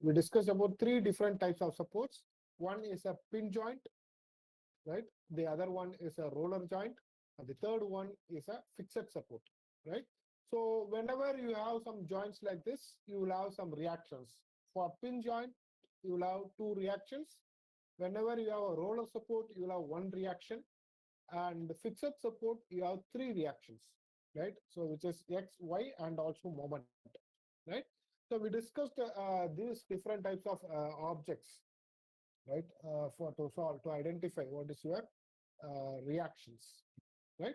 we discussed about three different types of supports. One is a pin joint, right? The other one is a roller joint, and the third one is a fixed support, right? So whenever you have some joints like this, you will have some reactions. For pin joint, you will have two reactions. Whenever you have a roller support, you will have one reaction, and the fixed support, you have three reactions, right? So which is X, Y, and also moment, right? So we discussed these different types of objects, right? For to solve to identify what is your reactions, right?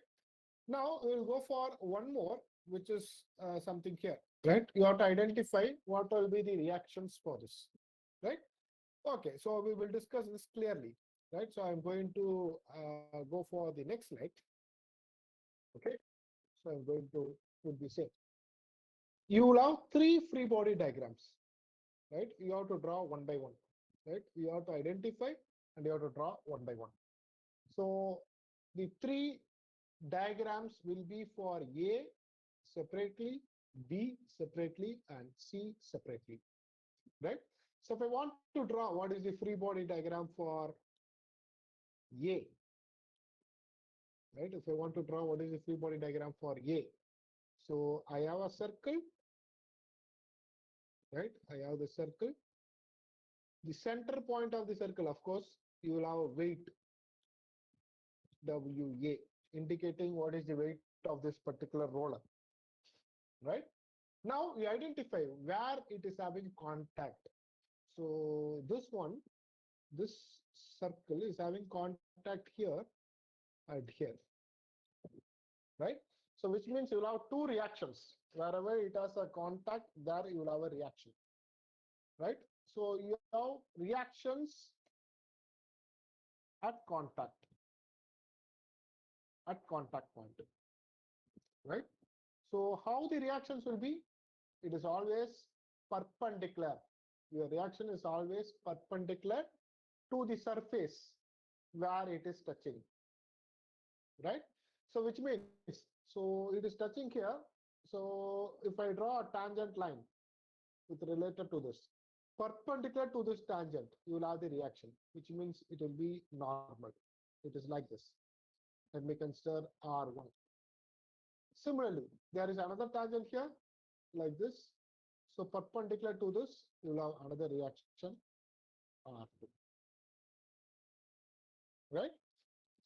Now we'll go for one more, which is something here, right? You have to identify what will be the reactions for this, right? Okay, so we will discuss this clearly, right? So I'm going to go for the next slide. Okay, so I'm going to put this in. You will have three free body diagrams, right? You have to draw one by one, right? You have to identify and you have to draw one by one. So the three diagrams will be for A separately, B separately, and C separately, right? So if I want to draw what is the free body diagram for A, right? If I want to draw what is the free body diagram for A, so I have a circle, right? I have the circle. The center point of the circle, of course, you will have a weight WA, indicating what is the weight of this particular roller, right? Now we identify where it is having contact. So this one, this circle is having contact here and here, right? So which means you will have two reactions. Wherever it has a contact, there you will have a reaction, right? So you have reactions at contact point, right? So how the reactions will be? It is always perpendicular. Your reaction is always perpendicular to the surface where it is touching, right? So which means, so it is touching here. So if I draw a tangent line with related to this, perpendicular to this tangent, you will have the reaction, which means it will be normal. It is like this. Let me consider R1. Similarly, there is another tangent here, like this. So perpendicular to this, you will have another reaction, R2, right?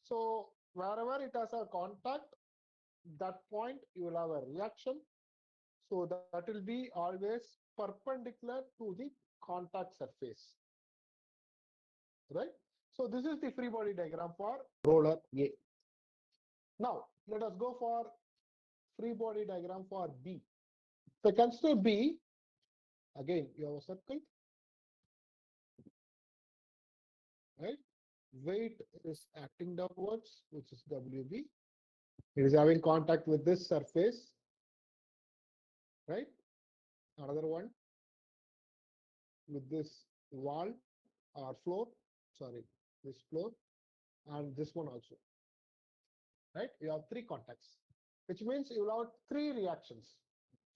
So wherever it has a contact, that point you will have a reaction. So that will be always perpendicular to the contact surface, right? So this is the free body diagram for roller A. Now let us go for free body diagram for B. So consider B, again you have a circle, right? Weight is acting downwards, which is WB. It is having contact with this surface, right? Another one with this wall or floor, sorry, this floor, and this one also, right? You have three contacts, which means you will have three reactions.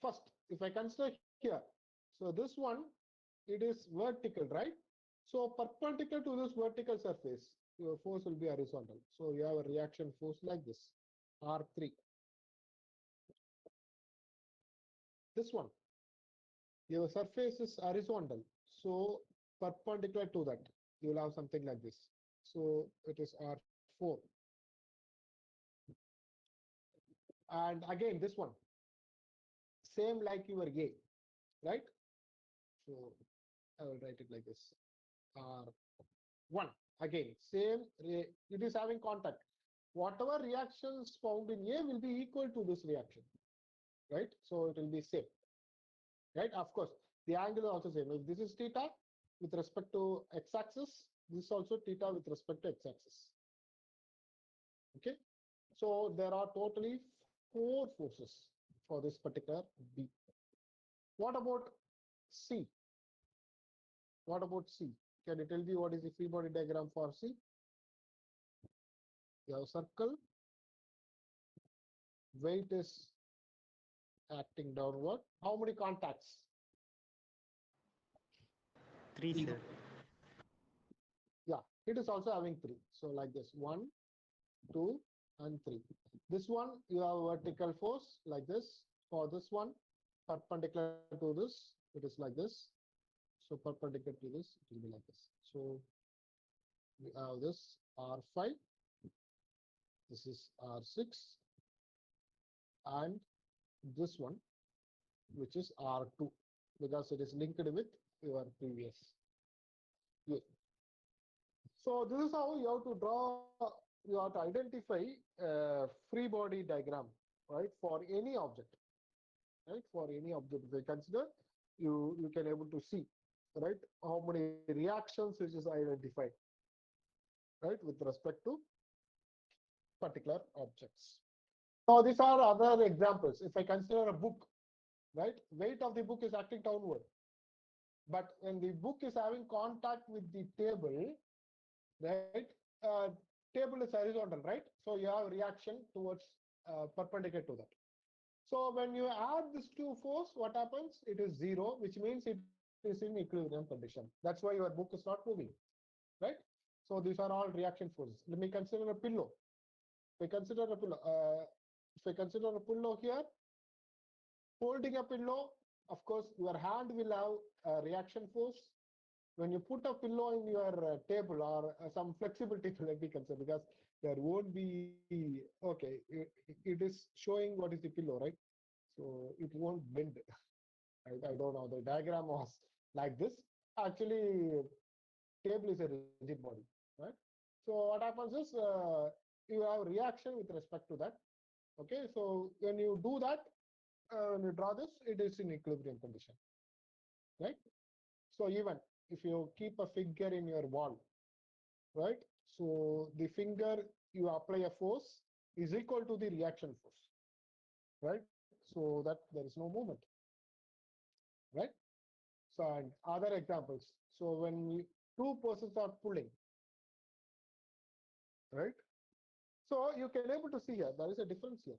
First, if I consider here, so this one, it is vertical, right? So perpendicular to this vertical surface, your force will be horizontal. So you have a reaction force like this, R3. This one, your surface is horizontal, so perpendicular to that, you will have something like this. So it is R4. And again, this one, same like your A, right? So I will write it like this, R1. Again, same, it is having contact. Whatever reactions found in A will be equal to this reaction, right? So it will be same, right? Of course, the angle is also same. If this is theta with respect to x-axis, this is also theta with respect to x-axis. Okay, so there are totally four forces for this particular B. What about C? What about C? Can you tell me what is the free body diagram for C? You have circle, weight is acting downward. How many contacts? Three, sir. Yeah, it is also having three. So like this, one, two, and three. This one, you have vertical force like this. For this one, perpendicular to this, it is like this. So perpendicular to this, it will be like this. So we have this R5, this is R6, and this one, which is R2, because it is linked with your previous. Yeah. So this is how you have to draw, you have to identify a free body diagram, right, for any object, right, for any object they consider, you can able to see, right, how many reactions which is identified, right, with respect to particular objects. So these are other examples. If I consider a book, right, weight of the book is acting downward, but when the book is having contact with the table, right, uh, table is horizontal, right, so you have reaction towards perpendicular to that. So when you add this two force, what happens? It is zero, which means it is in equilibrium condition. That's why your book is not moving, right? So these are all reaction forces. Let me consider a pillow. If I consider a pillow, if I consider a pillow here, holding a pillow, of course, your hand will have a reaction force. When you put a pillow in your table or some flexibility, let me consider, because there won't be, okay, it is showing what is the pillow, right? So it won't bend. I don't know. The diagram was like this. Actually, table is a rigid body, right? So what happens is you have reaction with respect to that. Okay, so when you do that, when you draw this, it is in equilibrium condition, right? So even if you keep a finger in your wall, right? So the finger you apply a force is equal to the reaction force, right? So that there is no movement, right? So and other examples. So when two persons are pulling, right? So you can able to see here, there is a difference here.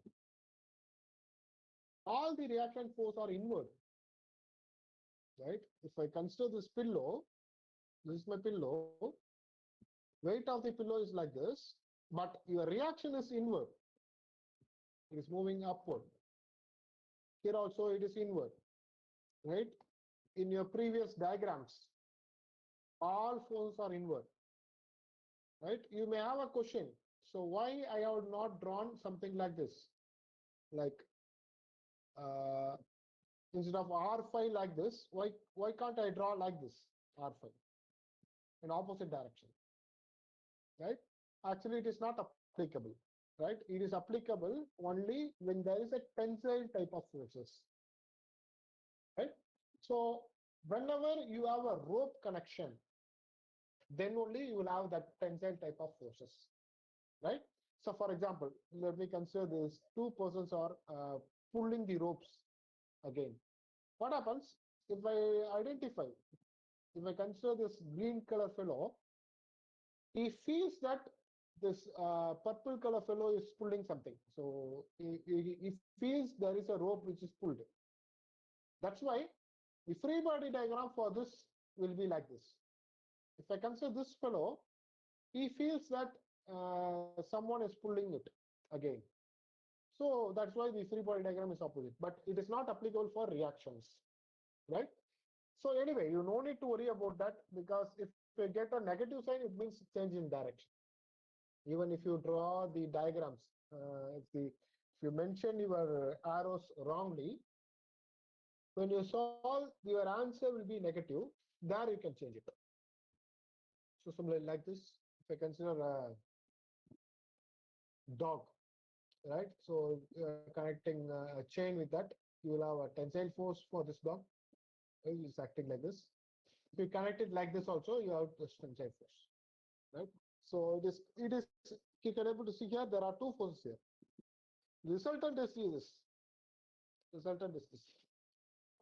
All the reaction force are inward, right? If I consider this pillow, this is my pillow, weight of the pillow is like this, but your reaction is inward. It is moving upward. Here also it is inward, right? In your previous diagrams, all forces are inward, right? You may have a question. So why I have not drawn something like this? Like uh, instead of R5 like this, why can't I draw like this, R5, in opposite direction, right? Actually, it is not applicable, right? It is applicable only when there is a tensile type of forces, right? So whenever you have a rope connection, then only you will have that tensile type of forces, right? So for example, let me consider this, two persons are pulling the ropes again. What happens if I identify, if I consider this green color fellow, he feels that this purple color fellow is pulling something. So he feels there is a rope which is pulled. That's why the free body diagram for this will be like this. If I consider this fellow, he feels that someone is pulling it again. So that's why the free body diagram is opposite, but it is not applicable for reactions, right? So anyway, you no need to worry about that, because if you get a negative sign, it means change in direction. Even if you draw the diagrams, if you mention your arrows wrongly, when you solve, your answer will be negative. There you can change it. So similarly like this, if I consider a dog, right? So connecting a chain with that, you will have a tensile force for this dog. It's acting like this. If you connect it like this also, you have this tensile force, right? So it is you can able to see here there are two forces here. Resultant is this. Resultant is this.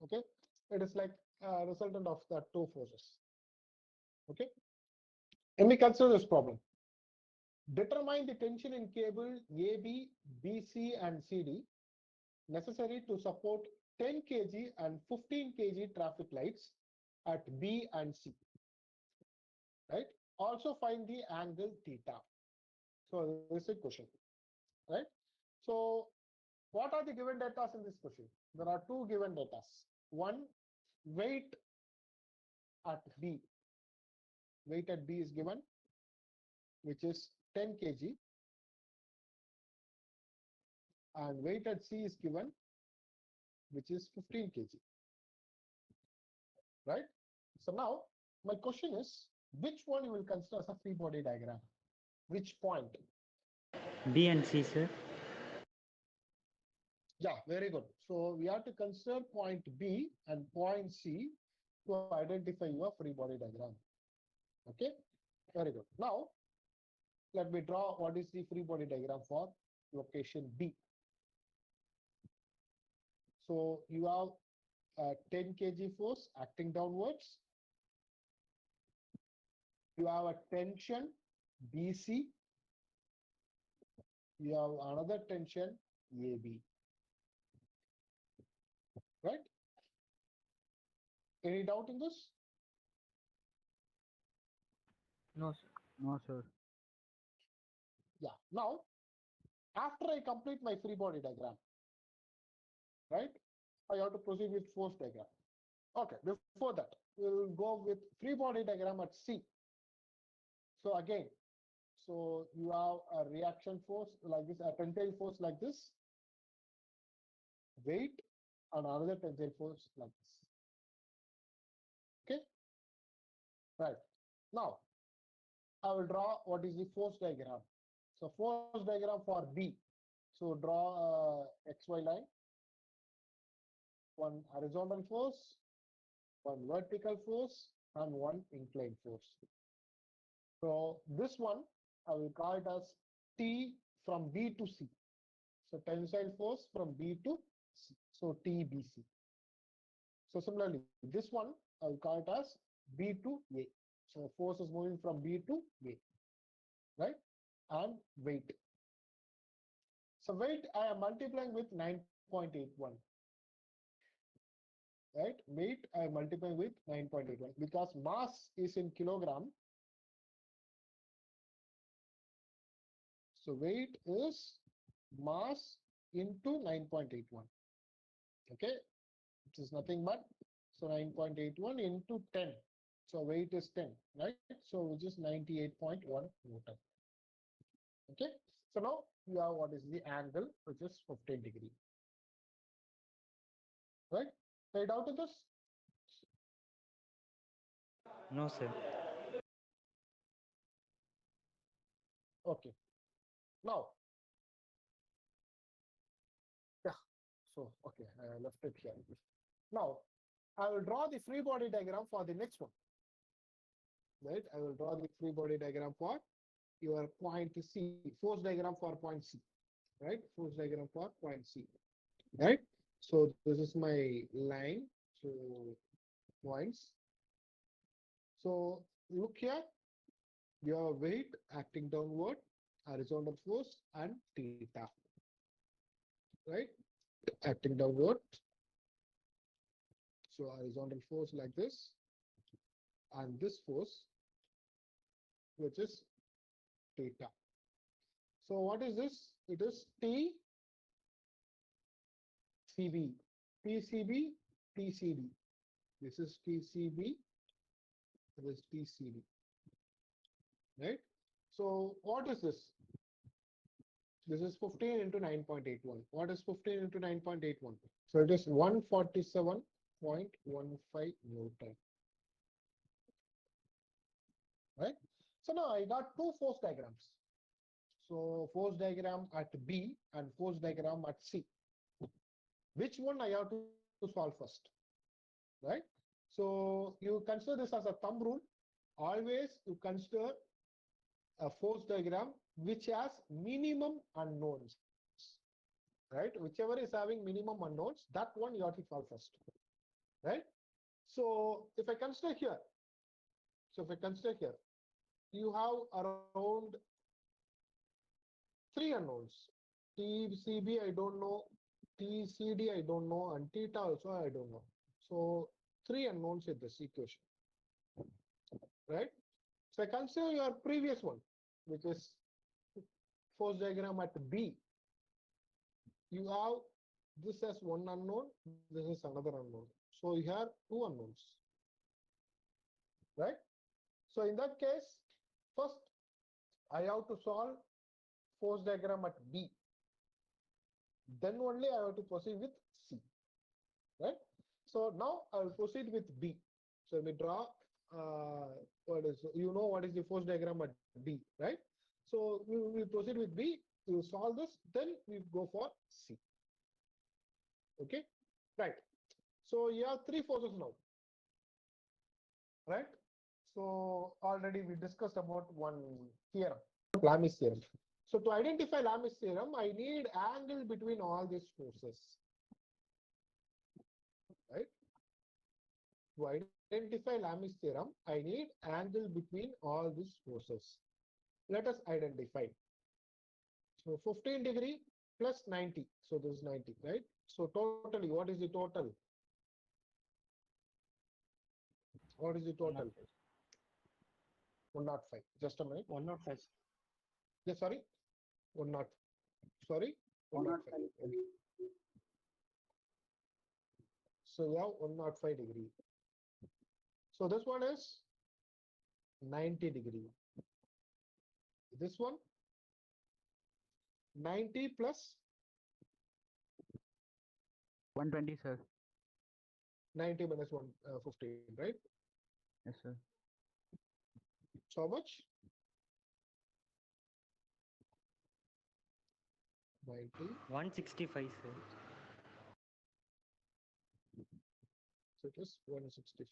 Okay, it is like resultant of the two forces. Okay, let me consider this problem. Determine the tension in cable AB, BC, and CD necessary to support 10 kg and 15 kg traffic lights at B and C. right? Also find the angle theta. So this is a question, right? So what are the given data in this question? There are two given data. One, weight at B. Weight at B is given, which is 10 kg, and weight at C is given, which is 15 kg, right? So now my question is, which one you will consider as a free body diagram? Which point? B and C, sir. Yeah, very good. So we have to consider point B and point C to identify your free body diagram. Okay, very good. Now let me draw what is the free body diagram for location B. So you have a 10 kg force acting downwards. You have a tension BC. You have another tension AB, right? Any doubt in this? No, sir. No, sir. Yeah. Now, after I complete my free body diagram, right, I have to proceed with force diagram. Okay, before that, we'll go with free body diagram at C. So again, so you have a reaction force like this, a tensile force like this, weight, and another tensile force like this. Okay, right. Now, I will draw what is the force diagram. So force diagram for B. So draw XY line, one horizontal force, one vertical force, and one inclined force. So this one, I will call it as T from B to C. So tensile force from B to C. So TBC. So similarly, this one, I will call it as B to A. So force is moving from B to A, right? And weight. So weight, I am multiplying with 9.81. Right? Weight, I am multiplying with 9.81 because mass is in kilogram. So weight is mass into 9.81. Okay, which is nothing but, so 9.81 into 10. So weight is 10, right? So which is 98.1 Newton. Okay, so now you have what is the angle, which is 15 degree, right? Any doubt in this? No, sir. Okay, now, yeah, so okay, I left it here. Now, I will draw the free body diagram for the next one, right? I will draw the free body diagram for your point C, force diagram for point C, right? Force diagram for point C, right? So this is my line, so points. So look here, your weight acting downward, horizontal force, and theta, right? Acting downward, so horizontal force like this, and this force, which is theta. So what is this? It is TCB, TCB, TCD. This is TCB, this is TCD, right? So what is this? This is 15 into 9.81. What is 15 into 9.81? So it is 147.15 Newton, right? So now I got two force diagrams. So force diagram at B and force diagram at C. Which one I have to solve first, right? So you consider this as a thumb rule. Always you consider a force diagram which has minimum unknowns, right? Whichever is having minimum unknowns, that one you have to solve first, right? So if I consider here, you have around three unknowns. TCB I don't know, TCD I don't know, and theta also I don't know. So three unknowns in this equation, right? So I consider your previous one, which is force diagram at B. You have this as one unknown, this is another unknown. So you have two unknowns, right? So in that case, first I have to solve force diagram at B. Then only I have to proceed with C, right? So now I will proceed with B. So let me draw what is, you know what is the force diagram at B, right? So we will proceed with B, we will solve this, then we go for C. Okay, right. So you have three forces now, right? So already we discussed about one theorem, Lamis theorem. So to identify Lamis theorem, I need angle between all these forces, right? To identify Lamis theorem, I need angle between all these forces. Let us identify. So 15 degree plus 90. So this is 90, right? So totally, what is the total? What is the total? 105. Just a minute. 105. Yeah, sorry. 10. Sorry. 105. Okay. So you have 105 degree. So this one is 90 degree. This one 90 plus 120, sir. 90 minus 115, right? Yes, sir. So how much? 90. 165, sir. So it is 165.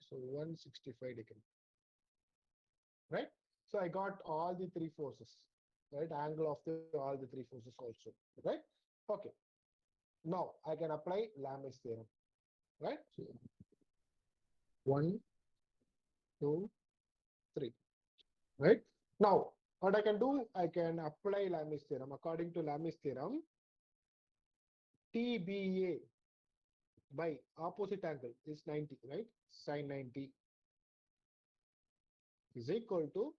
So 165 degree, right? So I got all the three forces, right? Angle of all the three forces also, right? Okay. Now I can apply Lamis theorem, right? So 1, 2, 3, right? Now what I can do, I can apply Lamis theorem. According to Lamis theorem, TBA by opposite angle is 90, right? Sine 90 is equal to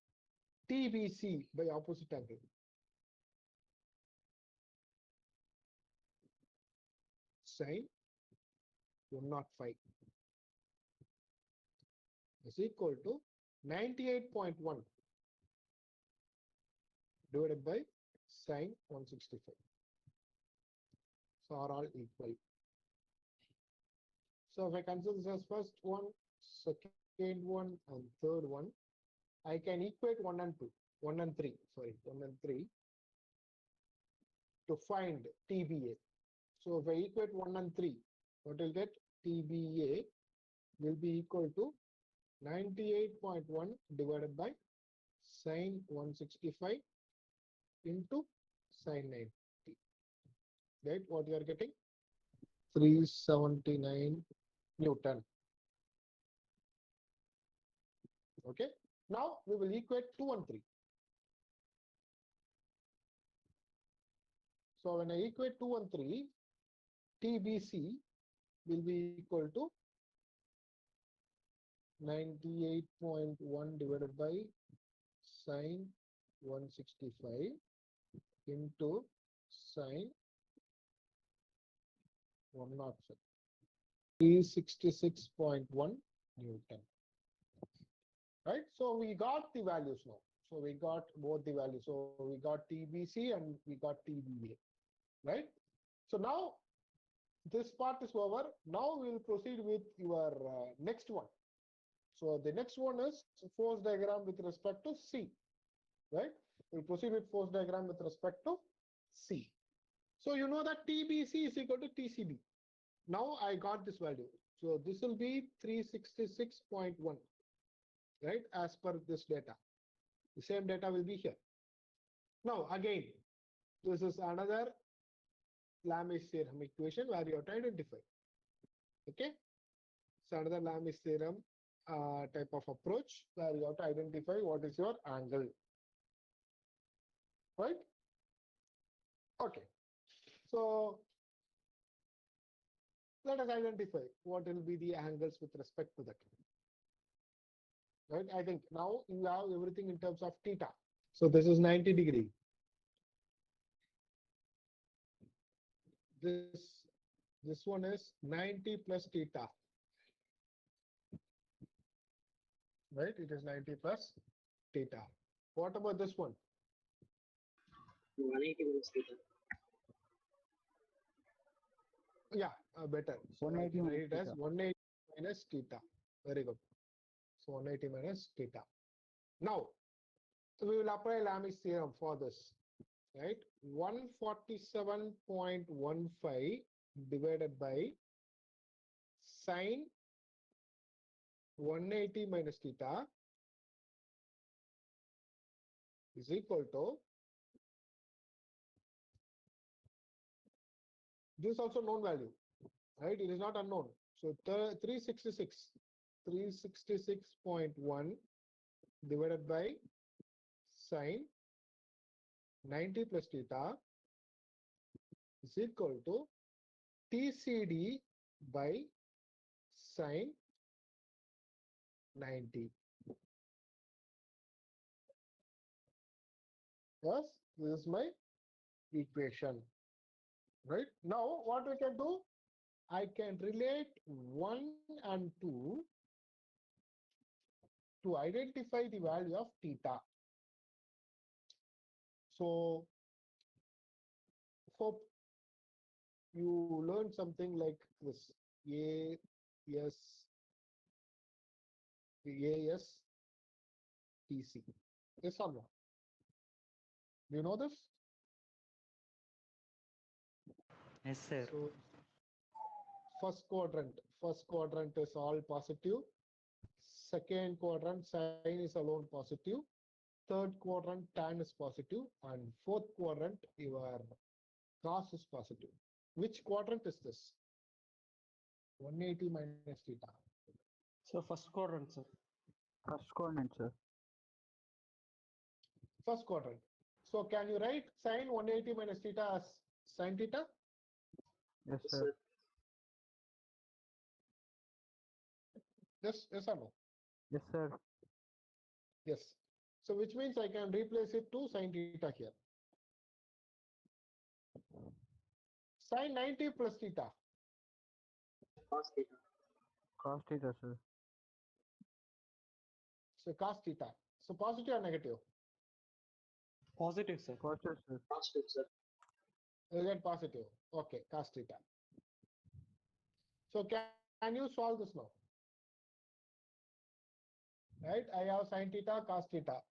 TBC by opposite angle. Sine 105 is equal to 98.1 divided by sine 165. So are all equal. So if I consider this as first one, second one, and third one, I can equate 1 and 2, 1 and 3, sorry, 1 and 3 to find TBA. So if I equate 1 and 3, what will get? TBA will be equal to 98.1 divided by sine 165 into sine 90. Right? What you are getting? 379 Newton. Okay. Now we will equate 2 and 3. So when I equate 2 and 3, TBC will be equal to 98.1 divided by sine 165 into sine 105. 366.1 Newton. Right? So we got the values now. So we got both the values. So we got TBC and we got TBA. Right? So now this part is over. Now we will proceed with your next one. So the next one is force diagram with respect to C. Right? We'll proceed with force diagram with respect to C. So you know that TBC is equal to TCB. Now I got this value. So this will be 366.1, right? As per this data. The same data will be here. Now again, this is another Lamis theorem equation where you have to identify. Okay? So another Lamis theorem type of approach where you have to identify what is your angle. Right? Okay. So let us identify what will be the angles with respect to that. right? I think now you have everything in terms of theta. So this is 90 degree. This this one is 90 plus theta, right? It is 90 plus theta. What about this one? 180 minus theta. Yeah, better. So I 180 can minus write it as theta. 180 minus theta. Very good. So 180 minus theta. Now we will apply Lami's theorem for this, right? 147.15 divided by sine 180 minus theta is equal to, this is also known value, right? It is not unknown. So 366.1 divided by sine 90 plus theta is equal to TCD by sine 90. Yes, this is my equation, right? Now what we can do, I can relate 1 and 2 to identify the value of theta. So hope you learn something like this: A, S, A, S, T, C. Yes or no? Do you know this? Yes, sir. So first quadrant is all positive. Second quadrant, sine is alone positive. Third quadrant, tan is positive. And fourth quadrant, your cos is positive. Which quadrant is this? 180 minus theta. So first quadrant, sir. First coordinate, sir. First quadrant. So can you write sine 180 minus theta as sine theta? Yes, Yes, sir. sir. Yes or no? Yes, sir. Yes. So which means I can replace it to sine theta here. Sine 90 plus theta. Cos theta. Cos theta, sir. So cos theta. So positive or negative? Positive, sir. Positive, sir. Positive, sir. You get positive. Okay, cos theta. So can you solve this now? Right? I have sine theta, cos theta.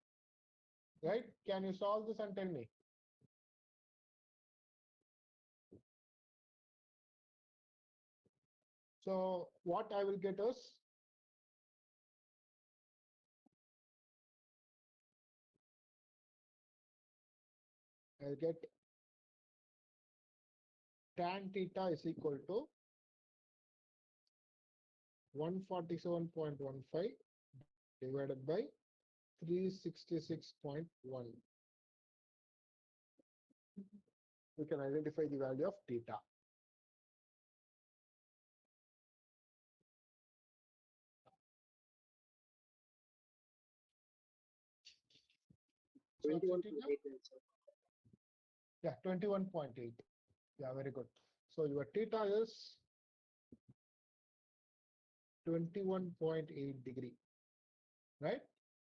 Right? Can you solve this and tell me? So what I will get is, I'll get tan theta is equal to 147.15 divided by 366.1. We can identify the value of theta. So 21.8, sir. yeah, 21.8. Yeah, very good. So your theta is 21.8 degree, right?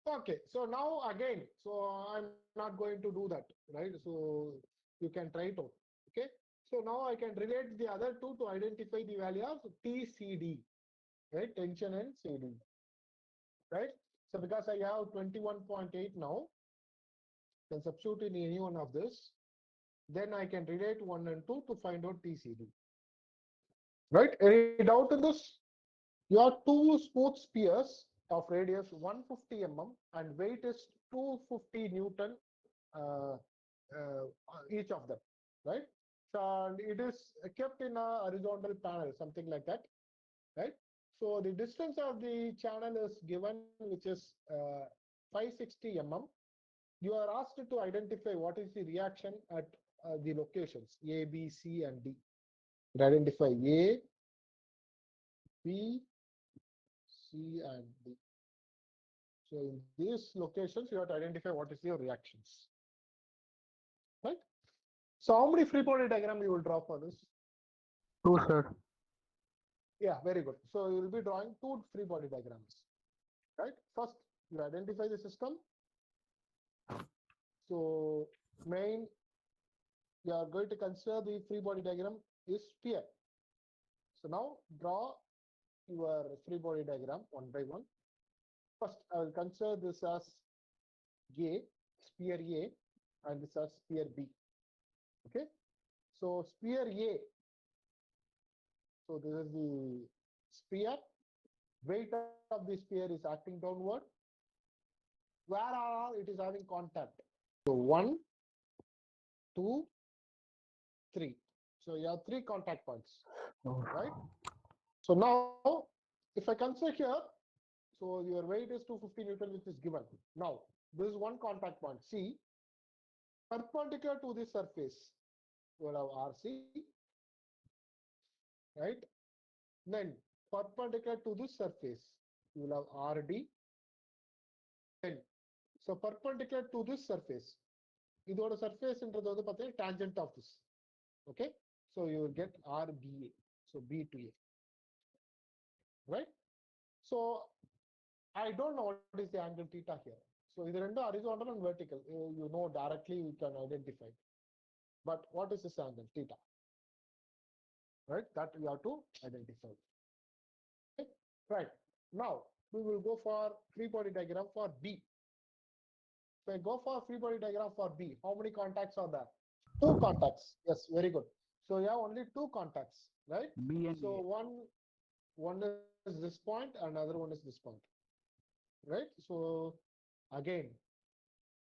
Okay, so now again, so I'm not going to do that, right? So you can try it out, okay? So now I can relate the other two to identify the value of TCD, right? Tension and CD, right? So because I have 21.8 now, can substitute in any one of this, then I can relate 1 and 2 to find out TCD. Right? Any doubt in this? You have two smooth spheres of radius 150 mm and weight is 250 Newton each of them, right? So and it is kept in a horizontal panel, something like that, right? So the distance of the channel is given, which is 560 mm. You are asked to identify what is the reaction at the locations A, B, C, and D. You identify A, B, C, and D. So in these locations, you have to identify what is your reactions, right? So how many free body diagram you will draw for this? 2, sir. Yeah, very good. So you will be drawing two free body diagrams, right? First, you identify the system. So main, you are going to consider the free body diagram is sphere. So now draw your free body diagram one by one. First, I will consider this as A, sphere A, and this as sphere B. Okay. So sphere A. So this is the sphere. Weight of the sphere is acting downward. Where are it is having contact? So 1, 2, 3. So you have 3 contact points, Oh. right? So now, if I consider here, so your weight is 250 Newton, which is given. Now, this is one contact point. C, perpendicular to this surface, you will have RC, right? Then perpendicular to this surface, you will have RD. Then, so perpendicular to this surface, இதோட surfaceன்றது வந்து பார்த்தீங்கன்னா tangent of this. Okay, so you will get RBA. So B to A, right? So I don't know what is the angle theta here. So இது ரெண்டும் horizontal and vertical. You know directly you can identify. But what is this angle theta? Right, that we have to identify. Okay? Right. Now we will go for free body diagram for B. So I go for free body diagram for B. How many contacts are there? 2 contacts. Yes, very good. So you have only 2 contacts, right? B and So A. one is this point, another one is this point, right? So again,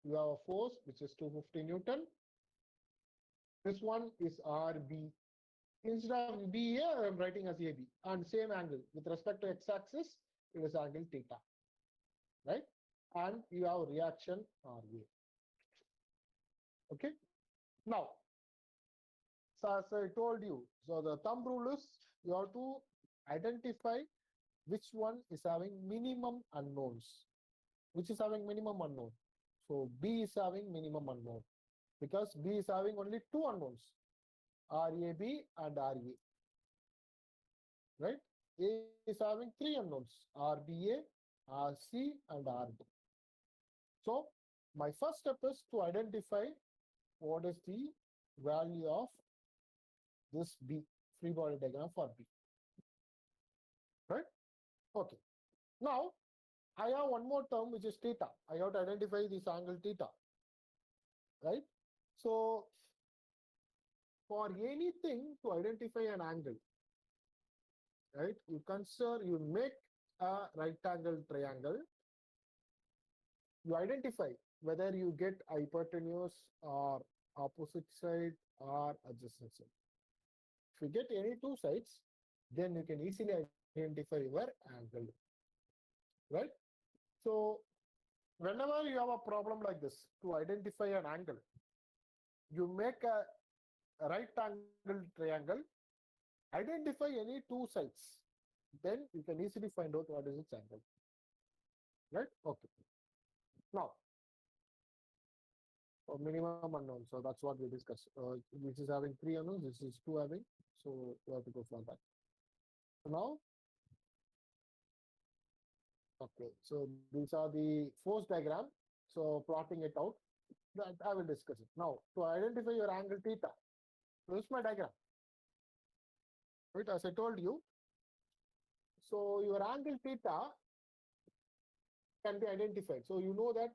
you have a force which is 250 Newton. This one is RB. Instead of BA, I am writing as AB, and same angle with respect to x-axis, it is angle theta, right? And you have reaction RA. Okay. Now, so as I told you, so the thumb rule is you have to identify which one is having minimum unknowns. Which is having minimum unknown? So B is having minimum unknown because B is having only 2 unknowns, RAB and RA. Right? A is having 3 unknowns, RBA, RC, and RB. So my first step is to identify what is the value of this B, free body diagram for B. Right? Okay. Now, I have one more term which is theta. I have to identify this angle theta. Right? So, for anything to identify an angle, right, you consider, you make a right angle triangle, you identify whether you get hypotenuse or opposite side or adjacent side. If you get any 2 sides, then you can easily identify your angle, right? So whenever you have a problem like this to identify an angle, you make a right angle triangle, identify any 2 sides, then you can easily find out what is its angle, right? Okay. Now, minimum unknown. So that's what we discussed. This is having 3 unknowns. This is 2 having. So we have to go for that. So now, okay. So these are the force diagram. So plotting it out, that I will discuss it. Now, to identify your angle theta, this is my diagram. Right, as I told you. So your angle theta can be identified. So you know that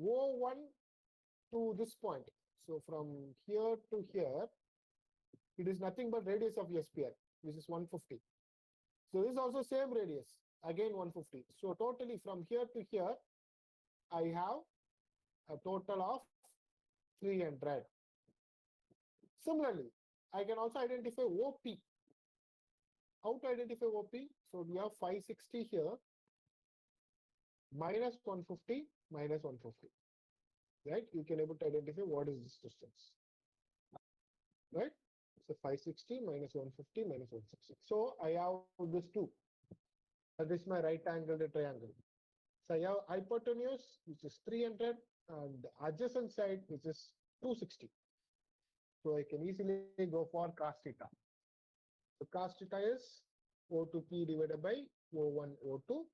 O1 to this point. So from here to here, it is nothing but radius of your sphere, which is 150. So this is also same radius, again 150. So totally from here to here, I have a total of 300. Similarly, I can also identify OP. How to identify OP? So we have 560 here, minus 150, minus 150. Right? You can able to identify what is this distance. Right? So 560 minus 150 minus 160. So I have this 2. That is my right angle triangle. So I have hypotenuse, which is 300, and the adjacent side, which is 260. So I can easily go for cos theta. So cos theta is O2P divided by O1 O2.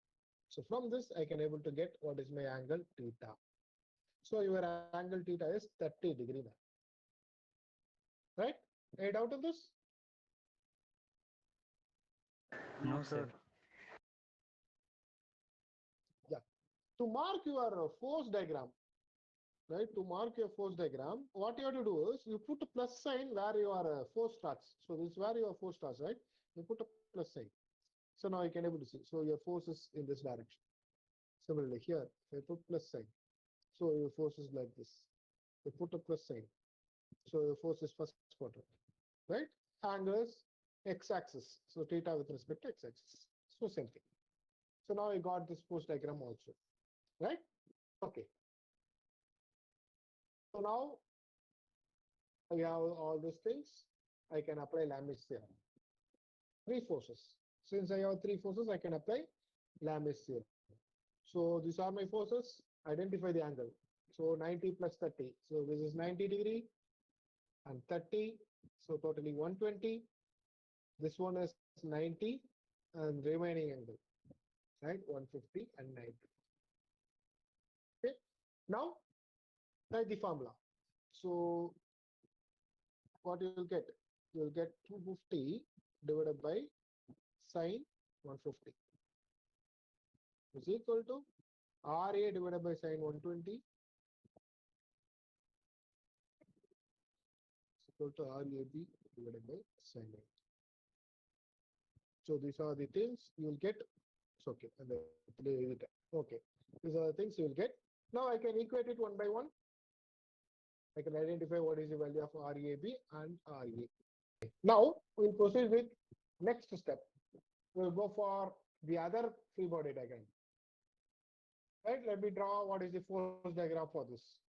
So from this, I can able to get what is my angle theta. So your angle theta is 30 degree now. Right? Any doubt on this? No, sir. Yeah. To mark your force diagram, right? To mark your force diagram, what you have to do is you put a plus sign where your force starts. So this is where your force starts, right? You put a plus sign. So now you can able to see. So your force is in this direction. Similarly here, if I put plus sign, so your force is like this. You put a plus sign. So your force is first quadrant, right? Angle is x-axis. So theta with respect to x-axis. So same thing. So now I got this force diagram also, right? Okay. So now we have all these things. I can apply Lami's theorem. Three forces. Since I have three forces, I can apply Lami's theorem. So these are my forces. Identify the angle. So 90 plus 30. So this is 90 degree and 30. So totally 120. This one is 90 and remaining angle, right? 150 and 90. Okay. Now write the formula. So what you'll get? You'll get 250 divided by sine 150 is equal to RA divided by sine 120 is equal to RAB divided by sine 90. So these are the things you will get. It's okay. And then okay. These are the things you will get. Now I can equate it one by one. I can identify what is the value of RAB and RA. Now we'll proceed with next step. We'll go for the other free body diagram. Right? Let me draw what is the force diagram for this.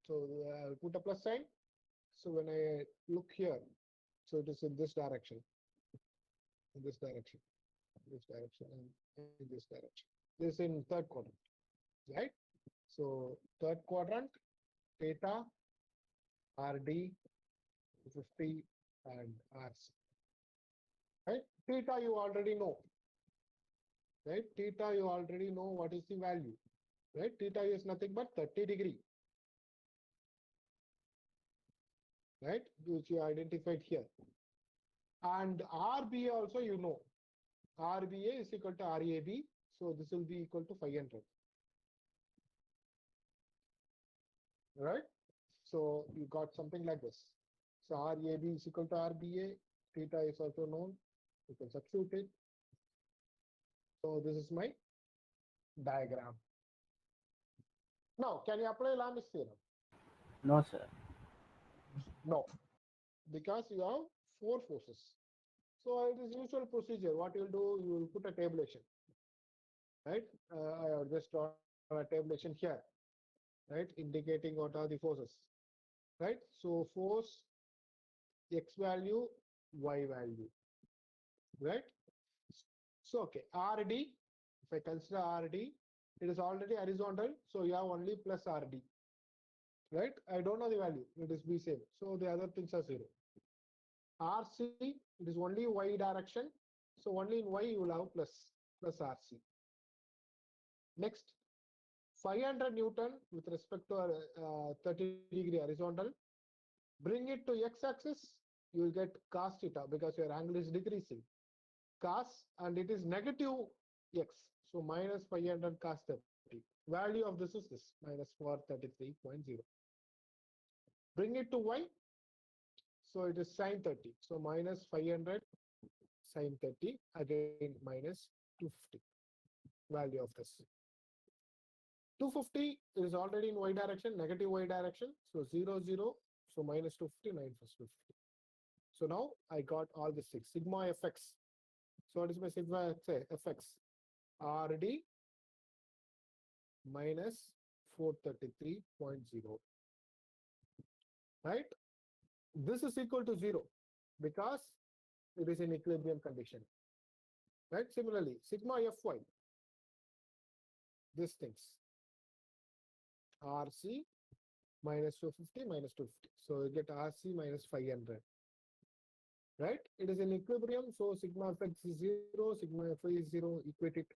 So I'll put a plus sign. So when I look here, so it is in this direction, in this direction, this direction, and in this direction. This is in third quadrant, right? So third quadrant, theta, RD, 50, and RC. Right? Theta you already know. Right? Theta you already know what is the value. Right? Theta is nothing but 30 degree. Right? Which you identified here. And RBA also you know. RBA is equal to RAB. So this will be equal to 500. Right? So you got something like this. So RAB is equal to RBA. Theta is also known. You can substitute it. So this is my diagram. Now, can you apply Lami's theorem? No, sir. No, because you have four forces. So it is usual procedure. What you'll do, you will put a tabulation, right? I have just drawn a tabulation here, right? Indicating what are the forces, right? So force, x value, y value, right? So okay, RD, if I consider RD, it is already horizontal, so you have only plus RD, right? I don't know the value, it is B same. So the other things are zero. RC, it is only y direction. So only in y you will have plus RC. Next, 500 Newton with respect to 30 degree horizontal. Bring it to x-axis, you will get cos theta because your angle is decreasing. Cos, and it is negative x. So minus 500 cos 30. Value of this is this, minus 433.0. Bring it to y, so it is sine 30. So minus 500 sine 30, again minus 250. Value of this. 250 is already in y direction, negative y direction. So 0, 0. So minus 250, 9 plus 250. So now I got all the six. Sigma fx. So what is my sigma fx? RD minus 433.0. Right? This is equal to 0 because it is in equilibrium condition. Right? Similarly, sigma fy. these things. RC minus 250 minus 250. So you get RC minus 500. Right? It is in equilibrium, so sigma of x is 0, sigma of y is 0, equate it,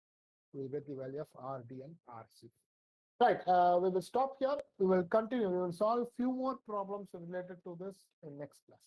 we will get the value of RD and RC. Right, we will stop here. We will continue. We will solve few more problems related to this in next class.